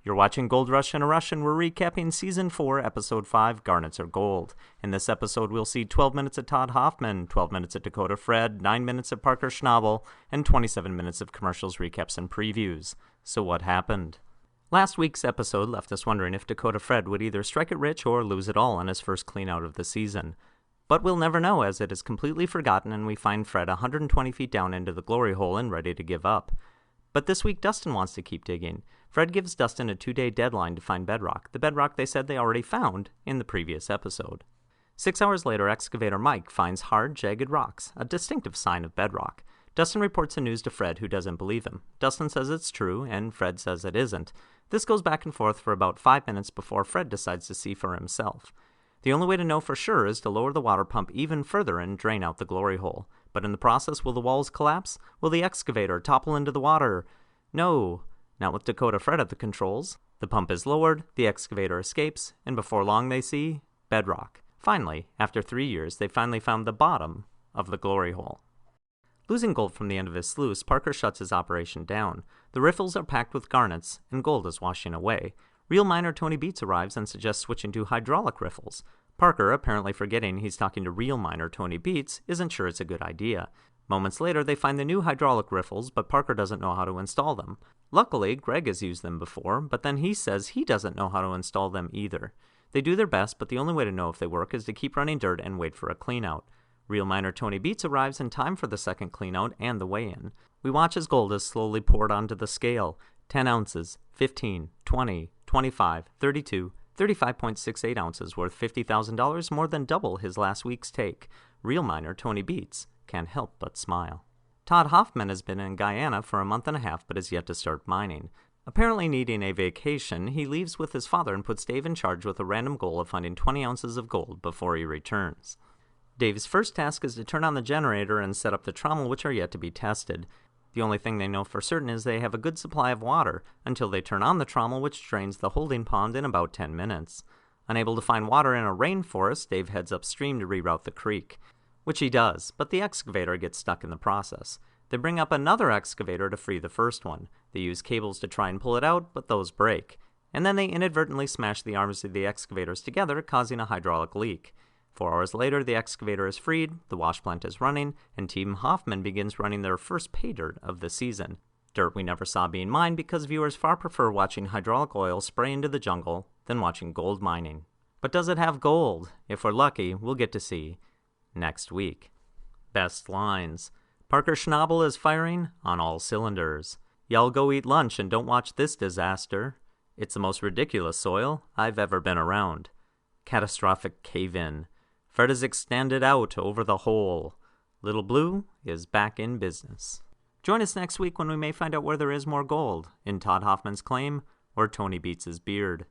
You're watching Gold Rush in a Rush, and we're recapping Season 4, Episode 5, Garnets or Gold. In this episode, we'll see 12 minutes of Todd Hoffman, 12 minutes of Dakota Fred, 9 minutes of Parker SCHNABEL, and 27 minutes of commercials, recaps, and previews. So what happened? Last week's episode left us wondering if Dakota Fred would either strike it rich or lose it all on his first clean-out of the season. But we'll never know, as it is completely forgotten and we find Fred 120 feet down into the glory hole and ready to give up. But this week, Dustin wants to keep digging. Fred gives Dustin a 2-day deadline to find bedrock, the bedrock they said they already found in the previous episode. 6 hours later, excavator Mike finds hard, jagged rocks, a distinctive sign of bedrock. Dustin reports the news to Fred, who doesn't believe him. Dustin says it's true, and Fred says it isn't. This goes back and forth for about 5 minutes before Fred decides to see for himself. The only way to know for sure is to lower the water pump even further and drain out the glory hole. But in the process, will the walls collapse? Will the excavator topple into the water? No, not with Dakota Fred at the controls. The pump is lowered, the excavator escapes, and before long they see bedrock. Finally, after 3 years, they finally found the bottom of the glory hole. Losing gold from the end of his sluice, Parker shuts his operation down. The riffles are packed with garnets, and gold is washing away. Real miner Tony Beets arrives and suggests switching to hydraulic riffles. Parker, apparently forgetting he's talking to real miner Tony Beets, isn't sure it's a good idea. Moments later, they find the new hydraulic riffles, but Parker doesn't know how to install them. Luckily, Greg has used them before, but then he says he doesn't know how to install them either. They do their best, but the only way to know if they work is to keep running dirt and wait for a clean-out. Real miner Tony Beets arrives in time for the second clean-out and the weigh-in. We watch as gold is slowly poured onto the scale. 10 ounces, 15, 20, 25, 32, 35.68 ounces worth $50,000, more than double his last week's take. Real miner Tony Beets can't help but smile. Todd Hoffman has been in Guyana for a month and a half but is yet to start mining. Apparently needing a vacation, he leaves with his father and puts Dave in charge with a random goal of finding 20 ounces of gold before he returns. Dave's first task is to turn on the generator and set up the trommel, which are yet to be tested. The only thing they know for certain is they have a good supply of water until they turn on the trommel, which drains the holding pond in about 10 minutes. Unable to find water in a rainforest, Dave heads upstream to reroute the creek, which he does, but the excavator gets stuck in the process. They bring up another excavator to free the first one. They use cables to try and pull it out, but those break. And then they inadvertently smash the arms of the excavators together, causing a hydraulic leak. 4 hours later, the excavator is freed, the wash plant is running, and Team Hoffman begins running their first pay dirt of the season. Dirt we never saw being mined because viewers far prefer watching hydraulic oil spray into the jungle than watching gold mining. But does it have gold? If we're lucky, we'll get to see next week. Best lines. Parker SCHNABEL is firing on all cylinders. Y'all go eat lunch and don't watch this disaster. It's the most ridiculous soil I've ever been around. Catastrophic cave-in. Fred is extended out over the hole. Little Blue is back in business. Join us next week when we may find out where there is more gold, in Todd Hoffman's claim or Tony Beets' beard.